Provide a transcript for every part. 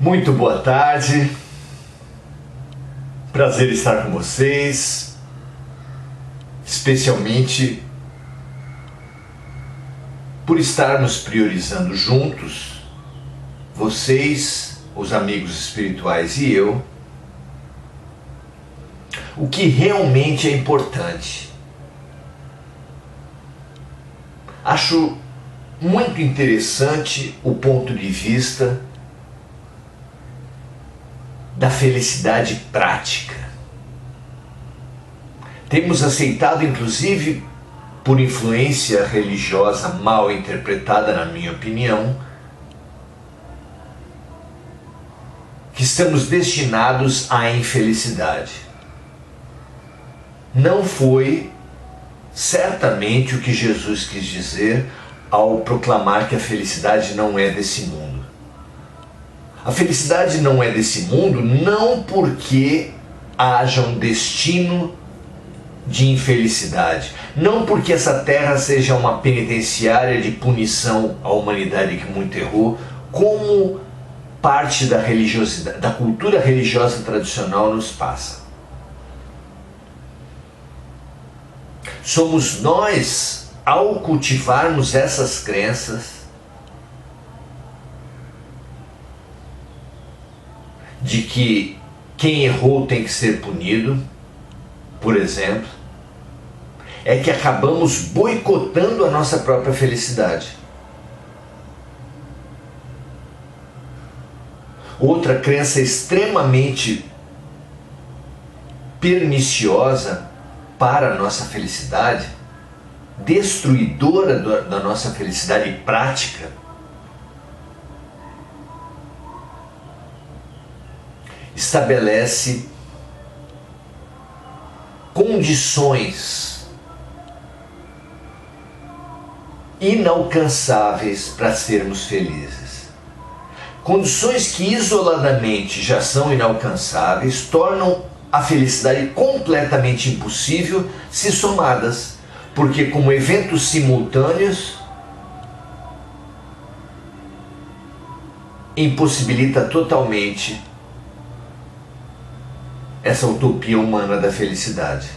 Muito boa tarde, prazer estar com vocês, especialmente por estarmos priorizando juntos, vocês, os amigos espirituais e eu, o que realmente é importante. Acho muito interessante o ponto de vista da felicidade prática. Temos aceitado, inclusive, por influência religiosa mal interpretada, na minha opinião, que estamos destinados à infelicidade. Não foi certamente o que Jesus quis dizer ao proclamar que a felicidade não é desse mundo. A felicidade não é desse mundo não porque haja um destino de infelicidade, não porque essa terra seja uma penitenciária de punição à humanidade que muito errou, como parte da religiosidade, da cultura religiosa tradicional nos passa. Somos nós, ao cultivarmos essas crenças, de que quem errou tem que ser punido, por exemplo, é que acabamos boicotando a nossa própria felicidade. Outra crença extremamente perniciosa para a nossa felicidade, destruidora da nossa felicidade prática, estabelece condições inalcançáveis para sermos felizes. Condições que isoladamente já são inalcançáveis tornam a felicidade completamente impossível se somadas, porque como eventos simultâneos impossibilita totalmente essa utopia humana da felicidade.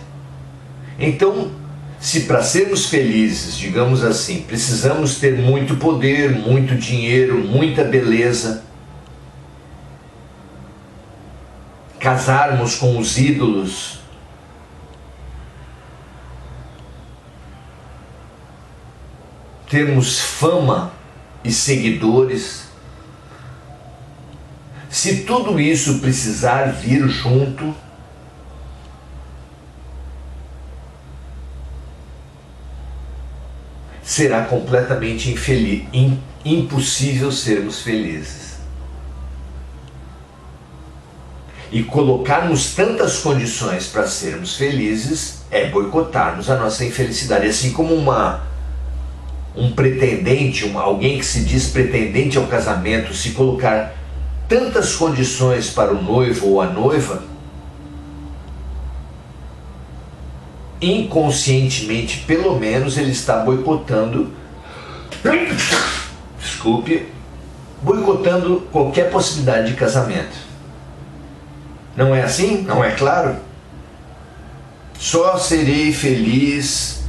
Então, se para sermos felizes, digamos assim, precisamos ter muito poder, muito dinheiro, muita beleza, casarmos com os ídolos, termos fama e seguidores, se tudo isso precisar vir junto, será completamente impossível sermos felizes. E colocarmos tantas condições para sermos felizes é boicotarmos a nossa infelicidade. Assim como um pretendente, alguém que se diz pretendente ao casamento, se colocar tantas condições para o noivo ou a noiva, inconscientemente, pelo menos, ele está boicotando, boicotando qualquer possibilidade de casamento. Não é assim? Não é claro? Só serei feliz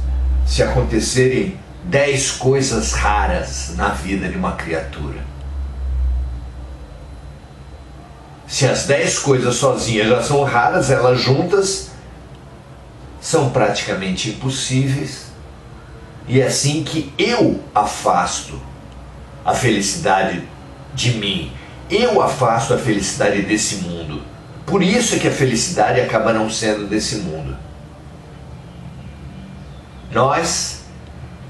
se acontecerem 10 coisas raras na vida de uma criatura. Se as 10 coisas sozinhas já são raras, elas juntas são praticamente impossíveis. E é assim que eu afasto a felicidade de mim. Eu afasto a felicidade desse mundo. Por isso é que a felicidade acaba não sendo desse mundo. Nós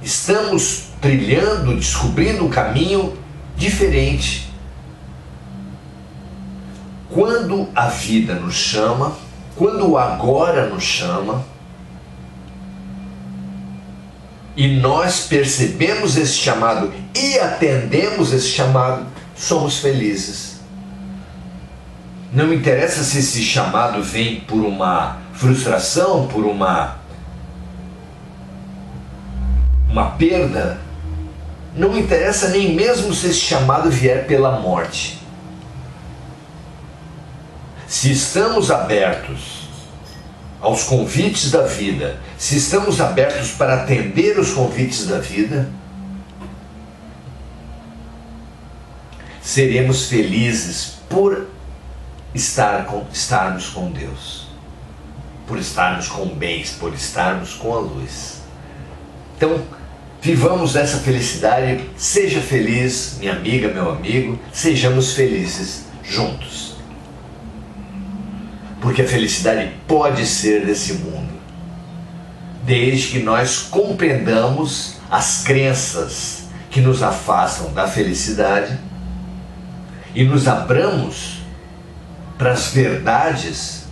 estamos trilhando, descobrindo um caminho diferente. Quando a vida nos chama, quando o agora nos chama, e nós percebemos esse chamado e atendemos esse chamado, somos felizes. Não interessa se esse chamado vem por uma frustração, por uma perda, não interessa nem mesmo se esse chamado vier pela morte. Se estamos abertos aos convites da vida, se estamos abertos para atender os convites da vida, seremos felizes por estarmos com Deus, por estarmos com bens, por estarmos com a luz. Então, vivamos essa felicidade, seja feliz, minha amiga, meu amigo, sejamos felizes juntos. Porque a felicidade pode ser desse mundo, desde que nós compreendamos as crenças que nos afastam da felicidade e nos abramos para as verdades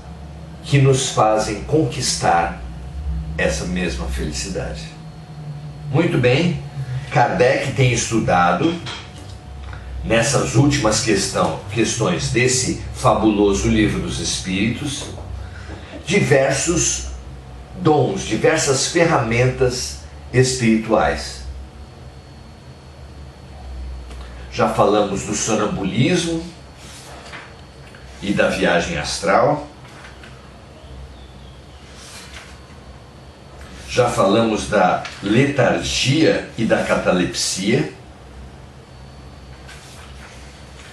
que nos fazem conquistar essa mesma felicidade. Muito bem, Kardec tem estudado nessas últimas questões desse fabuloso Livro dos Espíritos, diversos dons, diversas ferramentas espirituais. Já falamos do sonambulismo e da viagem astral. Já falamos da letargia e da catalepsia.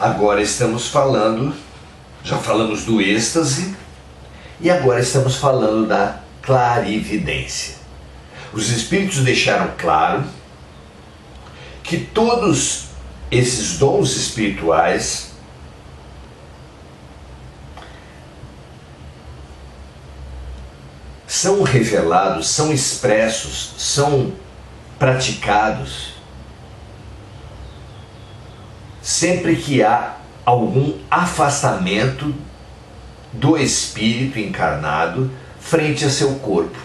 Agora estamos falando, já falamos do êxtase, e agora estamos falando da clarividência. Os Espíritos deixaram claro que todos esses dons espirituais são revelados, são expressos, são praticados sempre que há algum afastamento do espírito encarnado frente a seu corpo.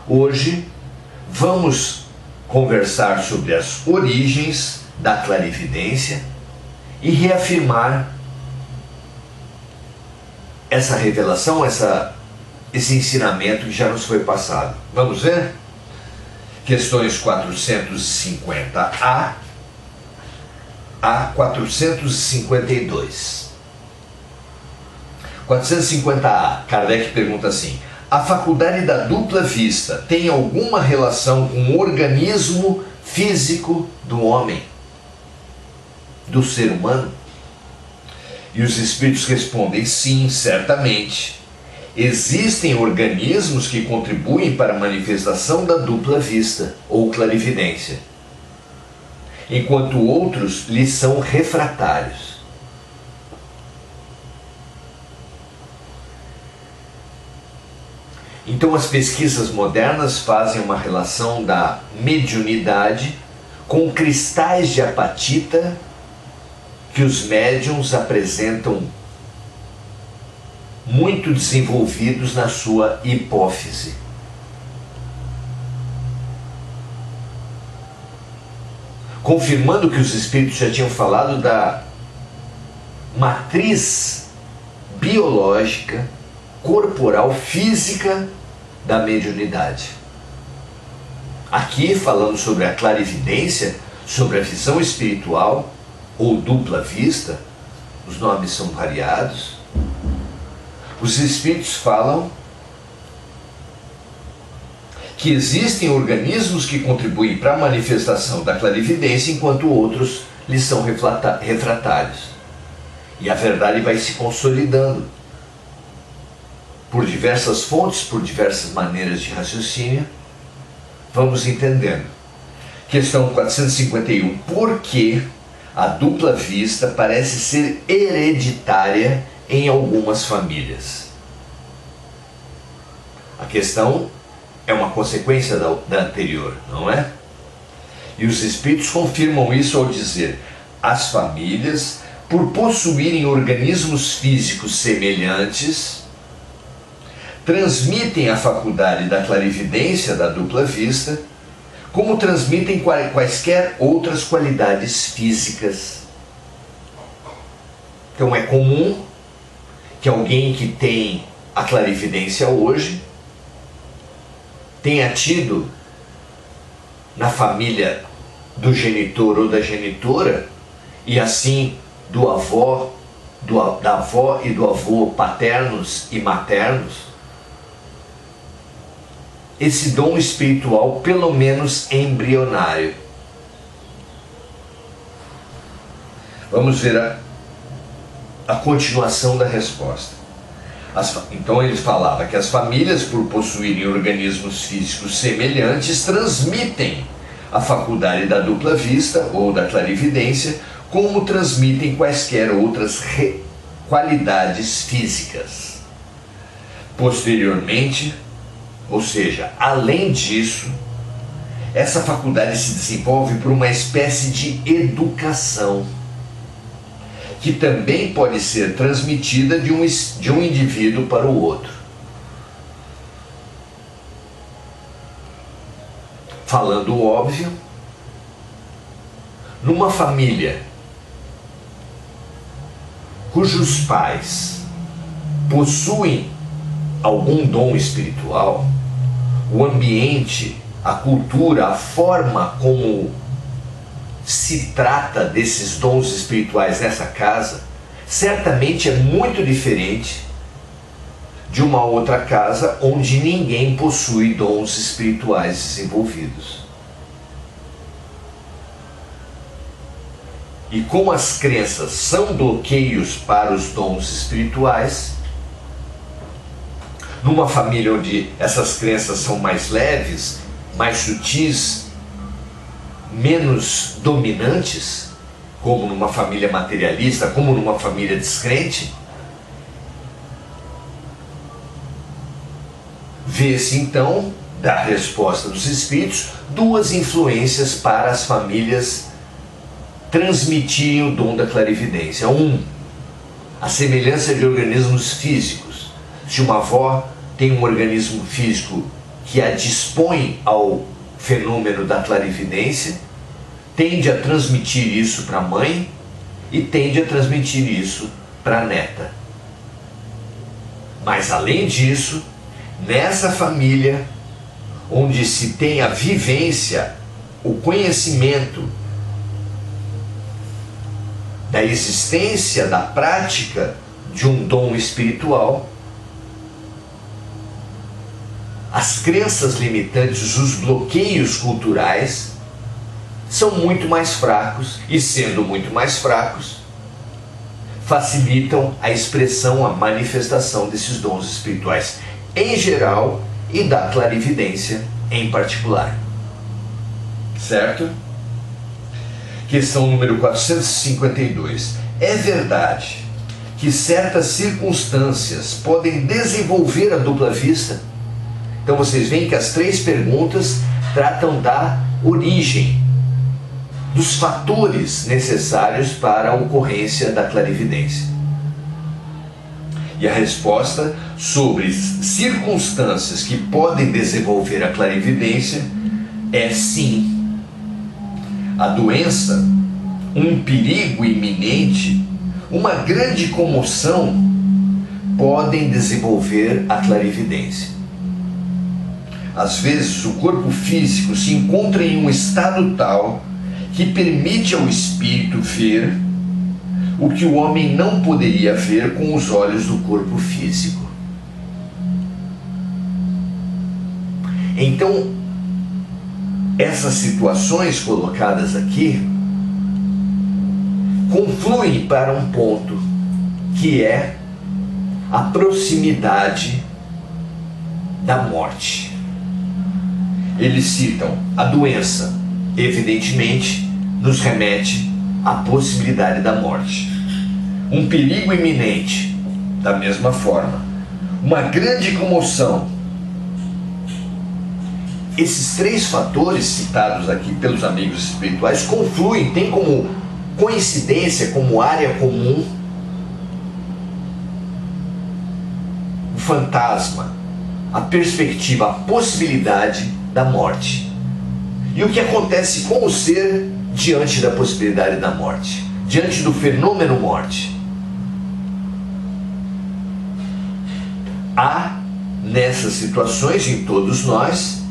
Hoje vamos conversar sobre as origens da clarividência e reafirmar essa revelação, esse ensinamento que já nos foi passado. Vamos ver? Questões 450A a 452. 450A, Kardec pergunta assim: a faculdade da dupla vista tem alguma relação com o organismo físico do homem, do ser humano? E os Espíritos respondem: sim, certamente. Existem organismos que contribuem para a manifestação da dupla vista ou clarividência, enquanto outros lhes são refratários. Então as pesquisas modernas fazem uma relação da mediunidade com cristais de apatita que os médiuns apresentam muito desenvolvidos na sua hipófise. Confirmando que os Espíritos já tinham falado da matriz biológica, corporal, física da mediunidade. Aqui, falando sobre a clarividência, sobre a visão espiritual ou dupla vista, os nomes são variados. Os Espíritos falam que existem organismos que contribuem para a manifestação da clarividência, enquanto outros lhes são refratários. E a verdade vai se consolidando por diversas fontes, por diversas maneiras de raciocínio. Vamos entendendo. Questão 451. Por que a dupla vista parece ser hereditária em algumas famílias? A questão é uma consequência da anterior, não é? E os Espíritos confirmam isso ao dizer: as famílias, por possuírem organismos físicos semelhantes, transmitem a faculdade da clarividência da dupla vista, como transmitem quaisquer outras qualidades físicas. Então é comum que alguém que tem a clarividência hoje tenha tido na família do genitor ou da genitora, e assim do avô, da avó e do avô paternos e maternos, esse dom espiritual, pelo menos embrionário. Vamos ver a continuação da resposta. Então ele falava que as famílias, por possuírem organismos físicos semelhantes, transmitem a faculdade da dupla vista ou da clarividência, como transmitem quaisquer outras qualidades físicas. Posteriormente, ou seja, além disso, essa faculdade se desenvolve por uma espécie de educação, que também pode ser transmitida de um indivíduo para o outro. Falando o óbvio, numa família cujos pais possuem algum dom espiritual, o ambiente, a cultura, a forma como se trata desses dons espirituais nessa casa, certamente é muito diferente de uma outra casa onde ninguém possui dons espirituais desenvolvidos. E como as crenças são bloqueios para os dons espirituais, numa família onde essas crenças são mais leves, mais sutis, menos dominantes, como numa família materialista, como numa família descrente, vê-se então, da resposta dos espíritos, duas influências para as famílias transmitirem o dom da clarividência. A semelhança de organismos físicos. Se uma avó tem um organismo físico que a dispõe ao fenômeno da clarividência, tende a transmitir isso para a mãe e tende a transmitir isso para a neta. Mas além disso, nessa família onde se tem a vivência, o conhecimento da existência, da prática de um dom espiritual, as crenças limitantes, os bloqueios culturais são muito mais fracos, e sendo muito mais fracos, facilitam a expressão, a manifestação desses dons espirituais em geral e da clarividência em particular. Certo? Questão número 452. É verdade que certas circunstâncias podem desenvolver a dupla vista? Então vocês veem que as três perguntas tratam da origem, dos fatores necessários para a ocorrência da clarividência. E a resposta sobre circunstâncias que podem desenvolver a clarividência é sim. A doença, um perigo iminente, uma grande comoção podem desenvolver a clarividência. Às vezes o corpo físico se encontra em um estado tal que permite ao espírito ver o que o homem não poderia ver com os olhos do corpo físico. Então, essas situações colocadas aqui confluem para um ponto que é a proximidade da morte. Eles citam a doença, evidentemente, nos remete à possibilidade da morte. Um perigo iminente, da mesma forma. Uma grande comoção. Esses três fatores citados aqui pelos amigos espirituais confluem, tem como coincidência, como área comum, o fantasma, a perspectiva, a possibilidade da morte. E o que acontece com o ser diante da possibilidade da morte, diante do fenômeno morte? Há, nessas situações, em todos nós,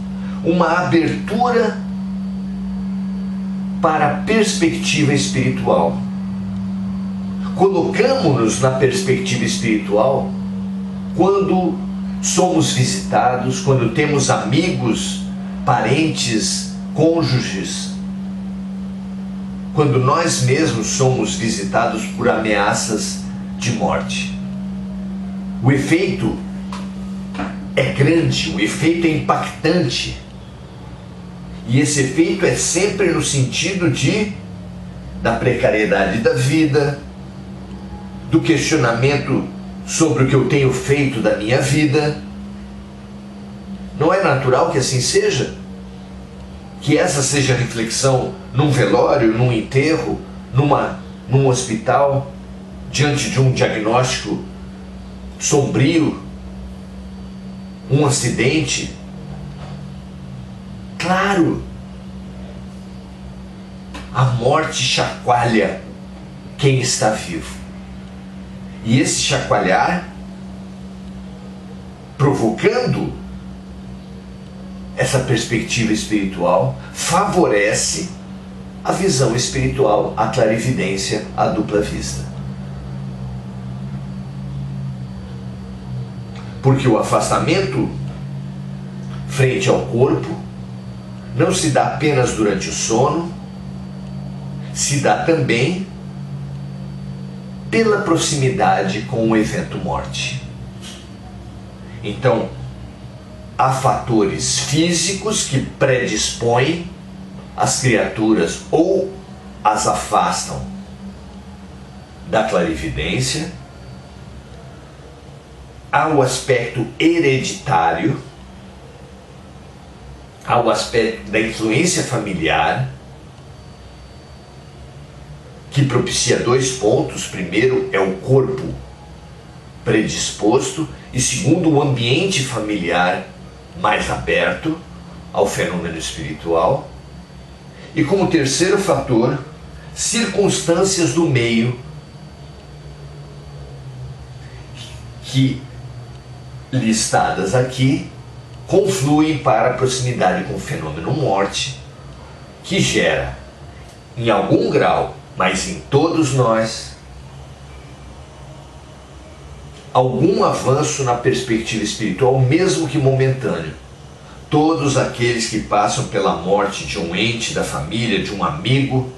uma abertura para a perspectiva espiritual, colocamos-nos na perspectiva espiritual quando somos visitados, quando temos amigos, parentes, cônjuges, quando nós mesmos somos visitados por ameaças de morte. O efeito é grande, o efeito é impactante. E esse efeito é sempre no sentido da precariedade da vida, do questionamento sobre o que eu tenho feito da minha vida. Não é natural que assim seja? Que essa seja a reflexão num velório, num enterro, num hospital, diante de um diagnóstico sombrio, um acidente? Claro, a morte chacoalha quem está vivo. E esse chacoalhar, provocando essa perspectiva espiritual, favorece a visão espiritual, a clarividência, a dupla vista. Porque o afastamento frente ao corpo não se dá apenas durante o sono, se dá também pela proximidade com o evento morte. Então, há fatores físicos que predispõem as criaturas ou as afastam da clarividência. Há o aspecto hereditário, há o aspecto da influência familiar, que propicia 2 pontos. Primeiro é o corpo predisposto e segundo o ambiente familiar mais aberto ao fenômeno espiritual. E como terceiro fator, circunstâncias do meio que, listadas aqui, confluem para a proximidade com o fenômeno morte, que gera, em algum grau, mas em todos nós, algum avanço na perspectiva espiritual, mesmo que momentâneo. Todos aqueles que passam pela morte de um ente da família, de um amigo,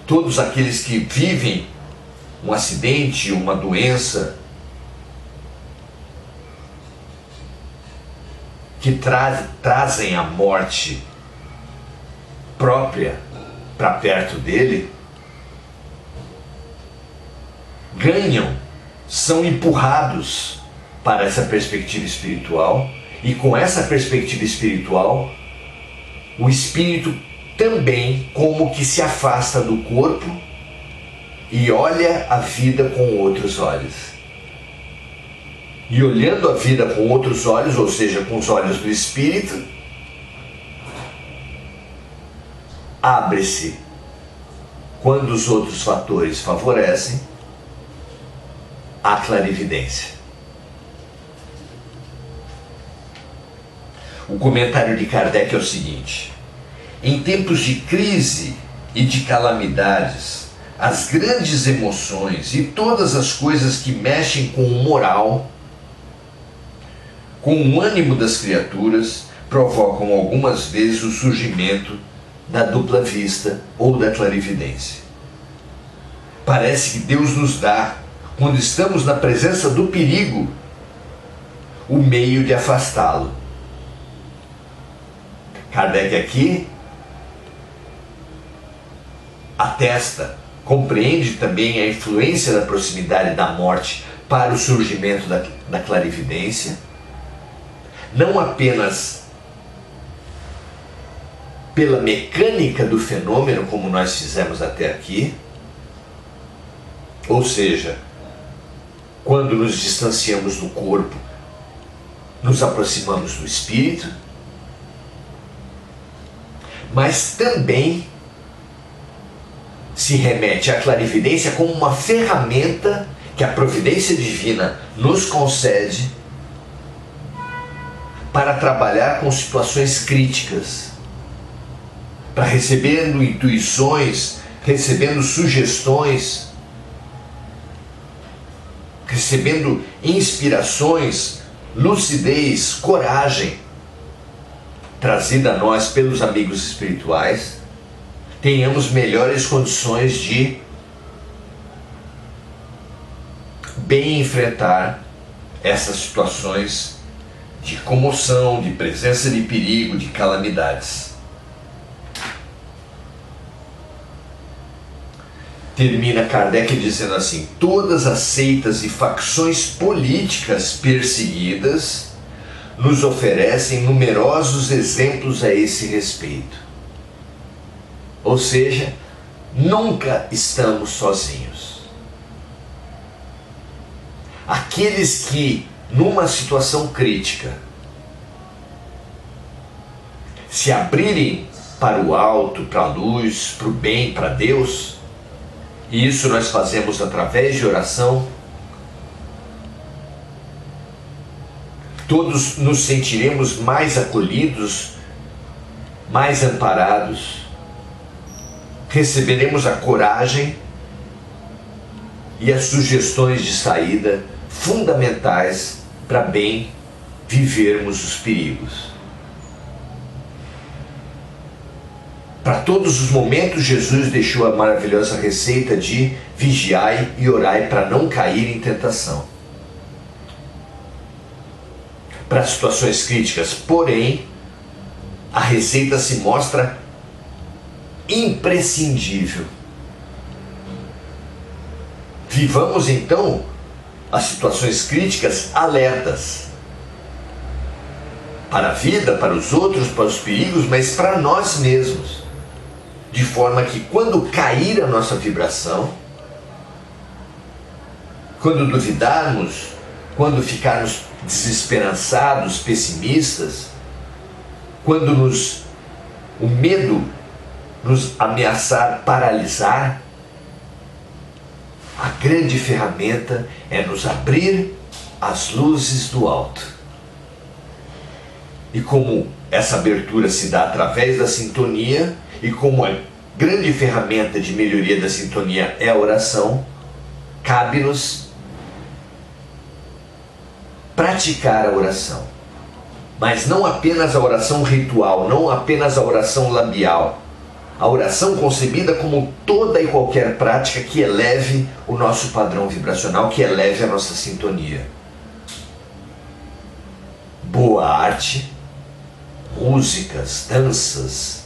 todos aqueles que vivem um acidente, uma doença, que trazem a morte própria para perto dele, ganham, são empurrados para essa perspectiva espiritual, e com essa perspectiva espiritual, o espírito também como que se afasta do corpo e olha a vida com outros olhos. E olhando a vida com outros olhos, ou seja, com os olhos do espírito, abre-se, quando os outros fatores favorecem, a clarividência. O comentário de Kardec é o seguinte: em tempos de crise e de calamidades, as grandes emoções e todas as coisas que mexem com o moral, com o ânimo das criaturas, provocam algumas vezes o surgimento da dupla vista ou da clarividência. Parece que Deus nos dá, quando estamos na presença do perigo, o meio de afastá-lo. Kardec aqui atesta, compreende também a influência da proximidade da morte para o surgimento da clarividência, não apenas pela mecânica do fenômeno, como nós fizemos até aqui, ou seja, quando nos distanciamos do corpo, nos aproximamos do espírito, mas também se remete à clarividência como uma ferramenta que a providência divina nos concede para trabalhar com situações críticas, para recebendo intuições, recebendo sugestões recebendo inspirações, lucidez, coragem, trazida a nós pelos amigos espirituais, tenhamos melhores condições de bem enfrentar essas situações de comoção, de presença de perigo, de calamidades. Termina Kardec dizendo assim: todas as seitas e facções políticas perseguidas nos oferecem numerosos exemplos a esse respeito. Ou seja, nunca estamos sozinhos. Aqueles que, numa situação crítica, se abrirem para o alto, para a luz, para o bem, para Deus, e isso nós fazemos através de oração, todos nos sentiremos mais acolhidos, mais amparados, receberemos a coragem e as sugestões de saída fundamentais para bem vivermos os perigos. Para todos os momentos, Jesus deixou a maravilhosa receita de vigiai e orai para não cair em tentação. Para situações críticas, porém, a receita se mostra imprescindível. Vivamos então as situações críticas alertas para a vida, para os outros, para os perigos, mas para nós mesmos, de forma que quando cair a nossa vibração, quando duvidarmos, quando ficarmos desesperançados, pessimistas, quando o medo nos ameaçar paralisar, a grande ferramenta é nos abrir às luzes do alto. E como essa abertura se dá através da sintonia, e como a grande ferramenta de melhoria da sintonia é a oração, cabe-nos praticar a oração. Mas não apenas a oração ritual, não apenas a oração labial. A oração concebida como toda e qualquer prática que eleve o nosso padrão vibracional, que eleve a nossa sintonia. Boa arte, músicas, danças,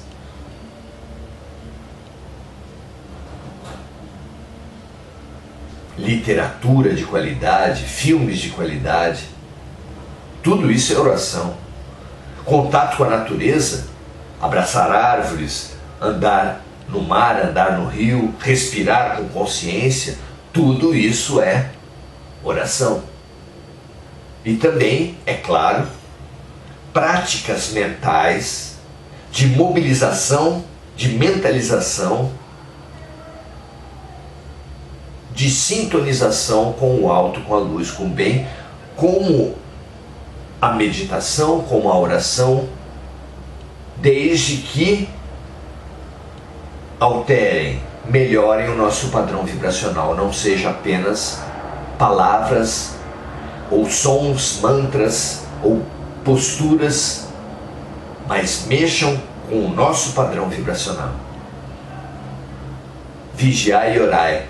literatura de qualidade, filmes de qualidade, tudo isso é oração. Contato com a natureza, abraçar árvores, andar no mar, andar no rio, respirar com consciência, tudo isso é oração. E também, é claro, práticas mentais de mobilização, de mentalização, de sintonização com o alto, com a luz, com o bem, como a meditação, como a oração, desde que alterem, melhorem o nosso padrão vibracional, não seja apenas palavras ou sons, mantras ou posturas, mas mexam com o nosso padrão vibracional. Vigiai e orai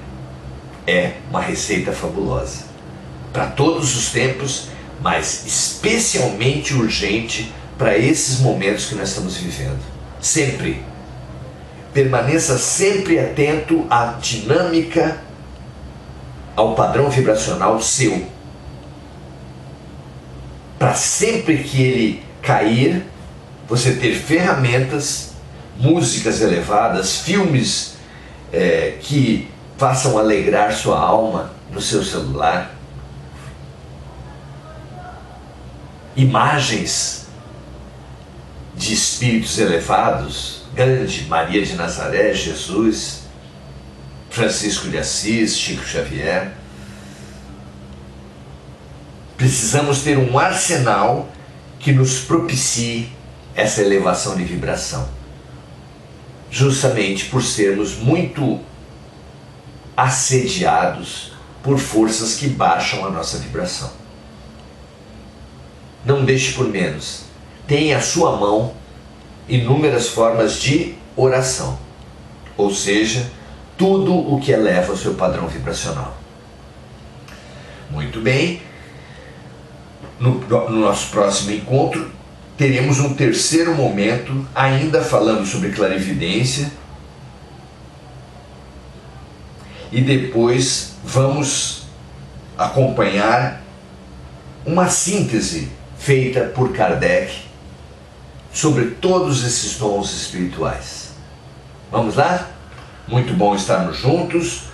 é uma receita fabulosa para todos os tempos, mas especialmente urgente para esses momentos que nós estamos vivendo. Sempre permaneça sempre atento à dinâmica, ao padrão vibracional seu, para sempre que ele cair, você ter ferramentas, músicas elevadas, filmes que façam alegrar sua alma no seu celular, imagens de espíritos elevados, Gandhi, Maria de Nazaré, Jesus, Francisco de Assis, Chico Xavier. Precisamos ter um arsenal que nos propicie essa elevação de vibração, justamente por sermos muito assediados por forças que baixam a nossa vibração. Não deixe por menos. Tem à sua mão inúmeras formas de oração, ou seja, tudo o que eleva o seu padrão vibracional. Muito bem, no nosso próximo encontro teremos um terceiro momento, ainda falando sobre clarividência, e depois vamos acompanhar uma síntese feita por Kardec sobre todos esses dons espirituais. Vamos lá? Muito bom estarmos juntos.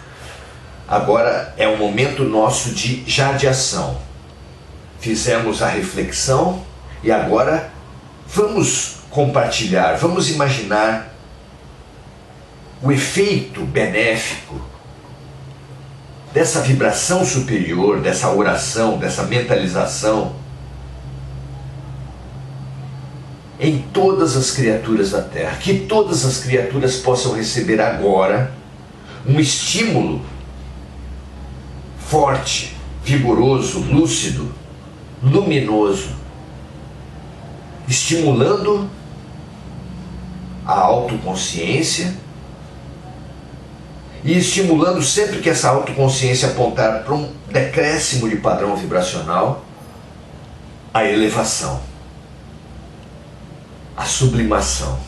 Agora é o momento nosso de ação. Fizemos a reflexão e agora vamos compartilhar, vamos imaginar o efeito benéfico dessa vibração superior, dessa oração, dessa mentalização em todas as criaturas da Terra. Que todas as criaturas possam receber agora um estímulo forte, vigoroso, lúcido, luminoso, estimulando a autoconsciência e estimulando sempre que essa autoconsciência apontar para um decréscimo de padrão vibracional, a elevação, a sublimação,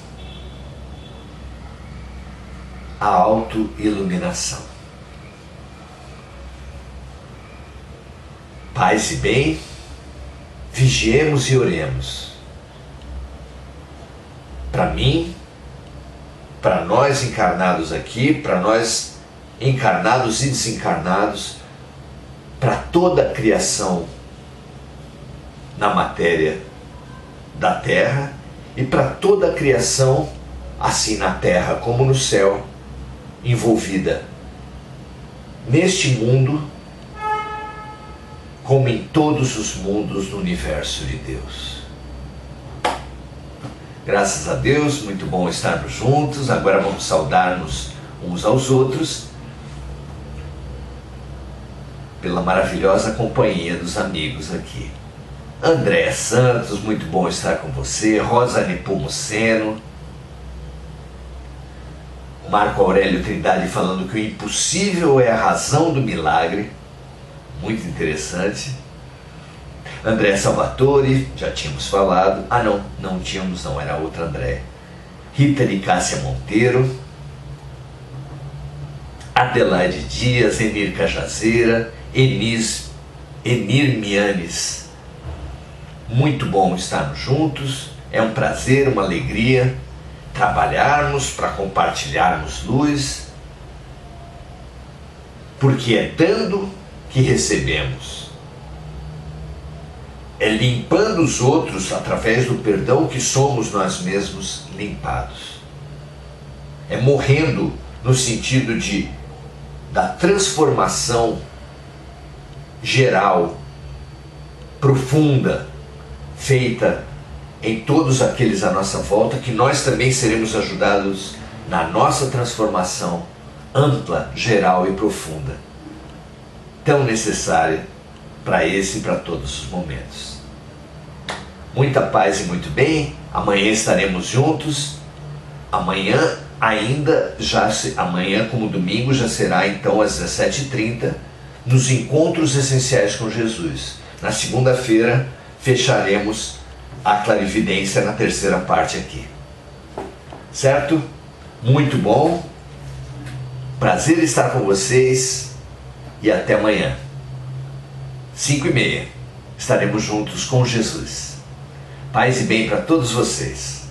a autoiluminação. Paz e bem, vigiemos e oremos. Para mim, para nós encarnados aqui, para nós encarnados e desencarnados, para toda a criação na matéria da Terra e para toda a criação, assim na Terra como no céu, envolvida neste mundo, como em todos os mundos do universo de Deus. Graças a Deus, muito bom estarmos juntos. Agora vamos saudar-nos uns aos outros pela maravilhosa companhia dos amigos aqui. André Santos, muito bom estar com você. Rosa Nepomuceno. Marco Aurélio Trindade falando que o impossível é a razão do milagre. Muito interessante. André Salvatore, já tínhamos falado. Não tínhamos, não, era outra André. Rita de Cássia Monteiro. Adelaide Dias, Enir Cajazeira, Enir Mianes. Muito bom estarmos juntos. É um prazer, uma alegria trabalharmos para compartilharmos luz, porque é dando que recebemos. É limpando os outros através do perdão que somos nós mesmos limpados. É morrendo no sentido da transformação geral, profunda, feita em todos aqueles à nossa volta, que nós também seremos ajudados na nossa transformação ampla, geral e profunda, tão necessária para esse e para todos os momentos. Muita paz e muito bem. Amanhã estaremos juntos. Amanhã como domingo, já será então às 17h30, nos Encontros Essenciais com Jesus. Na segunda-feira fecharemos a clarividência na terceira parte aqui. Certo? Muito bom. Prazer estar com vocês e até amanhã. 5h30. Estaremos juntos com Jesus. Paz e bem para todos vocês.